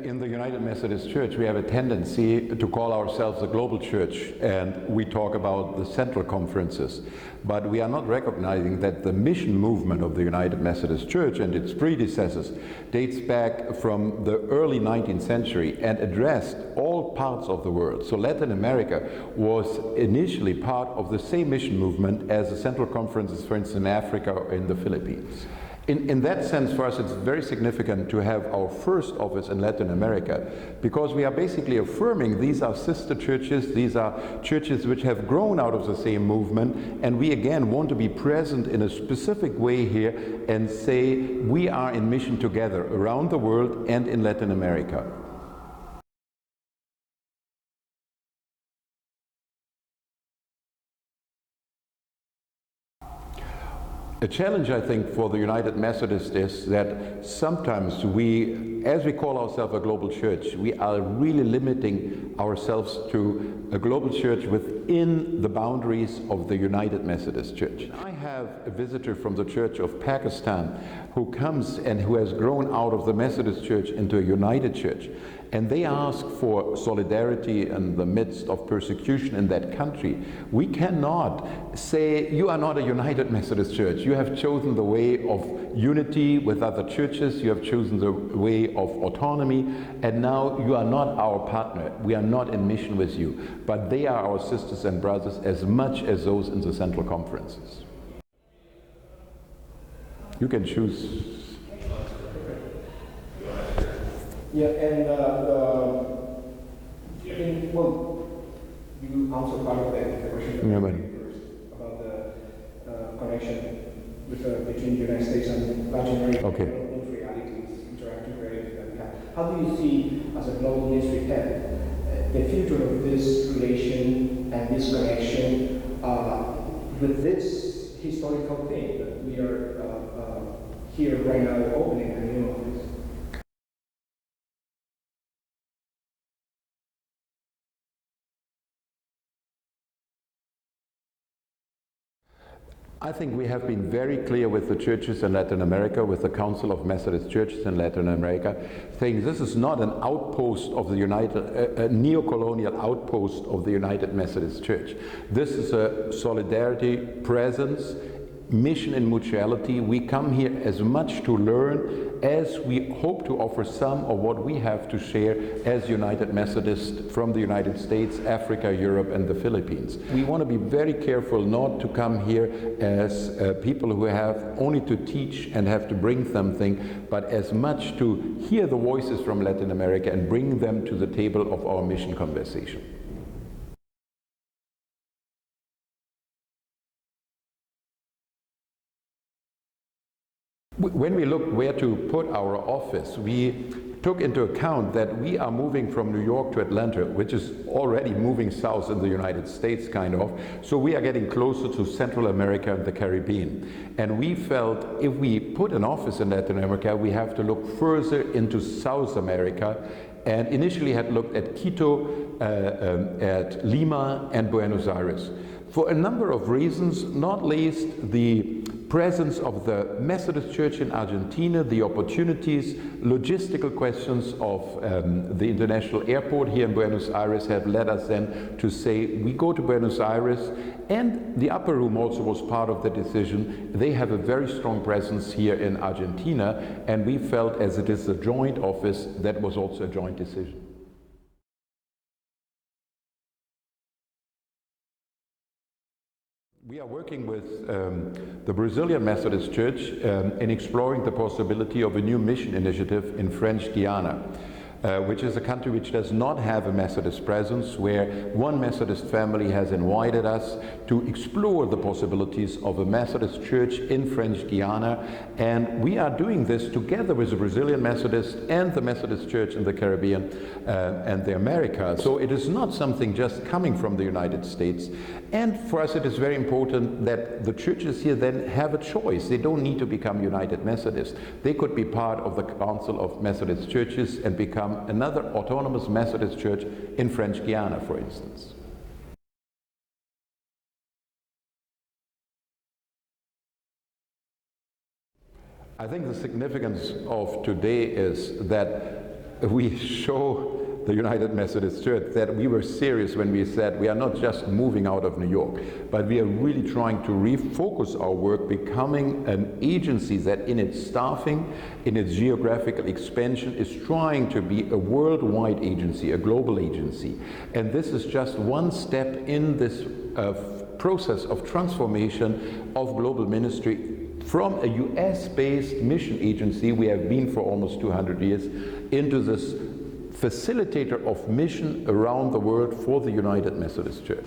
In the United Methodist Church, we have a tendency to call ourselves a global church, and we talk about the central conferences. But we are not recognizing that the mission movement of the United Methodist Church and its predecessors dates back from the early 19th century and addressed all parts of the world. So Latin America was initially part of the same mission movement as the central conferences, for instance, in Africa or in the Philippines. In that sense, for us, it's very significant to have our first office in Latin America, because we are basically affirming these are sister churches, these are churches which have grown out of the same movement, and we again want to be present in a specific way here and say we are in mission together around the world and in Latin America. A challenge, I think, for the United Methodist is that sometimes we, as we call ourselves a global church, we are really limiting ourselves to a global church within the boundaries of the United Methodist Church. I have a visitor from the Church of Pakistan who comes and who has grown out of the Methodist Church into a united church. And they ask for solidarity in the midst of persecution in that country. We cannot say, you are not a United Methodist Church. You have chosen the way of unity with other churches. You have chosen the way of autonomy. And now you are not our partner. We are not in mission with you. But they are our sisters and brothers as much as those in the central conferences. You can choose. Yeah, and well, you answered part of the question about the connection between the United States and Latin America. Okay. Both realities, interactive realities that we have. How do you see, as a global ministry head, the future of this relation and this connection with this historical thing that we are here right now opening a new office? I think we have been very clear with the churches in Latin America, with the Council of Methodist Churches in Latin America, saying this is not an outpost of the a neo-colonial outpost of the United Methodist Church. This is a solidarity, presence, mission and mutuality. We come here as much to learn as we hope to offer some of what we have to share as United Methodist from the United States, Africa, Europe and the Philippines. We want to be very careful not to come here as people who have only to teach and have to bring something, but as much to hear the voices from Latin America and bring them to the table of our mission conversation. When we looked where to put our office, we took into account that we are moving from New York to Atlanta, which is already moving south in the United States, kind of. So we are getting closer to Central America and the Caribbean. And we felt if we put an office in Latin America, we have to look further into South America, and initially had looked at Quito, at Lima and Buenos Aires. For a number of reasons, not least the presence of the Methodist Church in Argentina, the opportunities, logistical questions of the international airport here in Buenos Aires have led us then to say we go to Buenos Aires, and the upper room also was part of the decision. They have a very strong presence here in Argentina, and we felt as it is a joint office, that was also a joint decision. We are working with the Brazilian Methodist Church in exploring the possibility of a new mission initiative in French Guiana. which is a country which does not have a Methodist presence, where one Methodist family has invited us to explore the possibilities of a Methodist church in French Guiana. And we are doing this together with the Brazilian Methodist and the Methodist Church in the Caribbean and the Americas. So it is not something just coming from the United States. And for us it is very important that the churches here then have a choice. They don't need to become United Methodist. They could be part of the Council of Methodist Churches and become another autonomous Methodist church in French Guiana, for instance. I think the significance of today is that we show the United Methodist Church that we were serious when we said we are not just moving out of New York, but we are really trying to refocus our work, becoming an agency that in its staffing, in its geographical expansion, is trying to be a worldwide agency, a global agency. And this is just one step in this process of transformation of global ministry from a US-based mission agency we have been for almost 200 years into this facilitator of mission around the world for the United Methodist Church.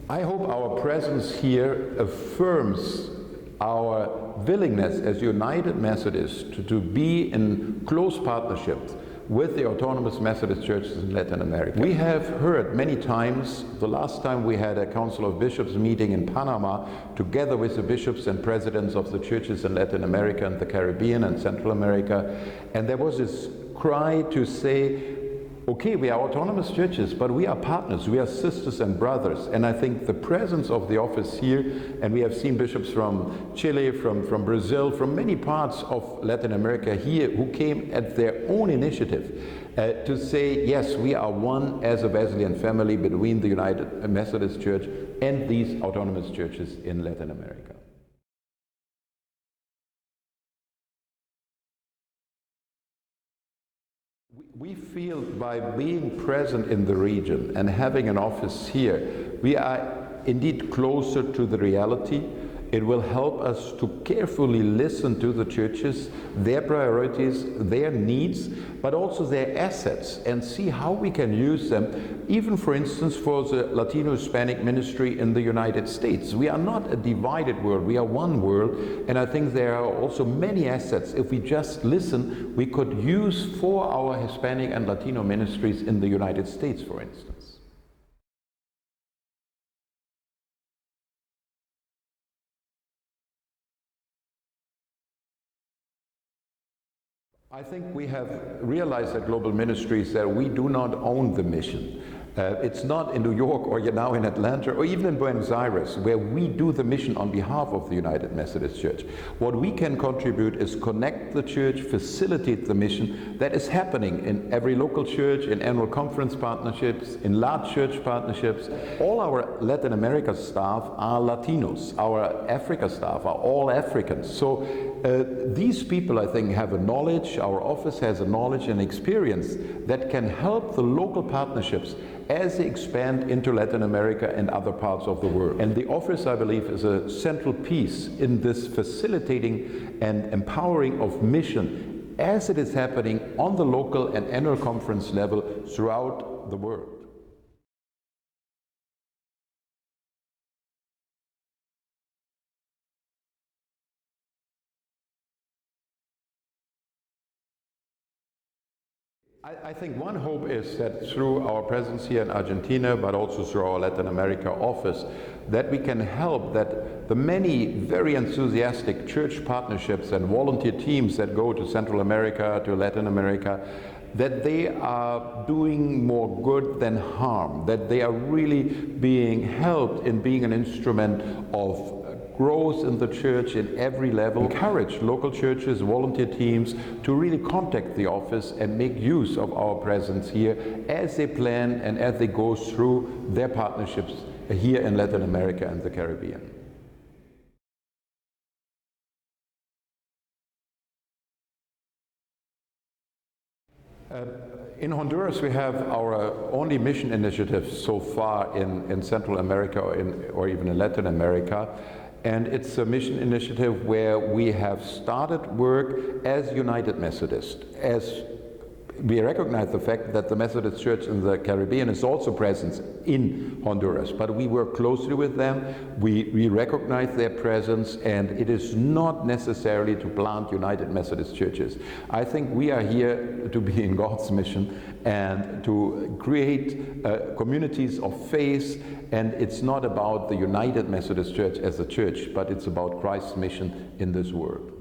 I hope our presence here affirms our willingness as United Methodists to be in close partnership with the autonomous Methodist churches in Latin America. We have heard many times, the last time we had a Council of Bishops meeting in Panama, together with the bishops and presidents of the churches in Latin America and the Caribbean and Central America, and there was this cry to say, okay, we are autonomous churches, but we are partners, we are sisters and brothers. And I think the presence of the office here, and we have seen bishops from Chile, from Brazil, from many parts of Latin America here who came at their own initiative to say, yes, we are one as a Wesleyan family between the United Methodist Church and these autonomous churches in Latin America. We feel by being present in the region and having an office here, we are indeed closer to the reality. It will help us to carefully listen to the churches, their priorities, their needs, but also their assets, and see how we can use them, even for instance for the Latino-Hispanic ministry in the United States. We are not a divided world, we are one world, and I think there are also many assets, if we just listen, we could use for our Hispanic and Latino ministries in the United States, for instance. I think we have realized at Global Ministries that we do not own the mission. It's not in New York or now in Atlanta or even in Buenos Aires where we do the mission on behalf of the United Methodist Church. What we can contribute is connect the church, facilitate the mission that is happening in every local church, in annual conference partnerships, in large church partnerships. All our Latin America staff are Latinos. Our Africa staff are all Africans. So these people, I think, have a knowledge, our office has a knowledge and experience that can help the local partnerships as they expand into Latin America and other parts of the world. And the office, I believe, is a central piece in this facilitating and empowering of mission as it is happening on the local and annual conference level throughout the world. I think one hope is that through our presence here in Argentina, but also through our Latin America office, that we can help that the many very enthusiastic church partnerships and volunteer teams that go to Central America, to Latin America, that they are doing more good than harm, that they are really being helped in being an instrument of growth in the church in every level. Encourage local churches, volunteer teams to really contact the office and make use of our presence here as they plan and as they go through their partnerships here in Latin America and the Caribbean. In Honduras, we have our only mission initiative so far in Central America or even in Latin America. And it's a mission initiative where we have started work as United Methodist, as we recognize the fact that the Methodist Church in the Caribbean is also present in Honduras, but we work closely with them, we recognize their presence, and it is not necessarily to plant United Methodist churches. I think we are here to be in God's mission and to create communities of faith, and it's not about the United Methodist Church as a church, but it's about Christ's mission in this world.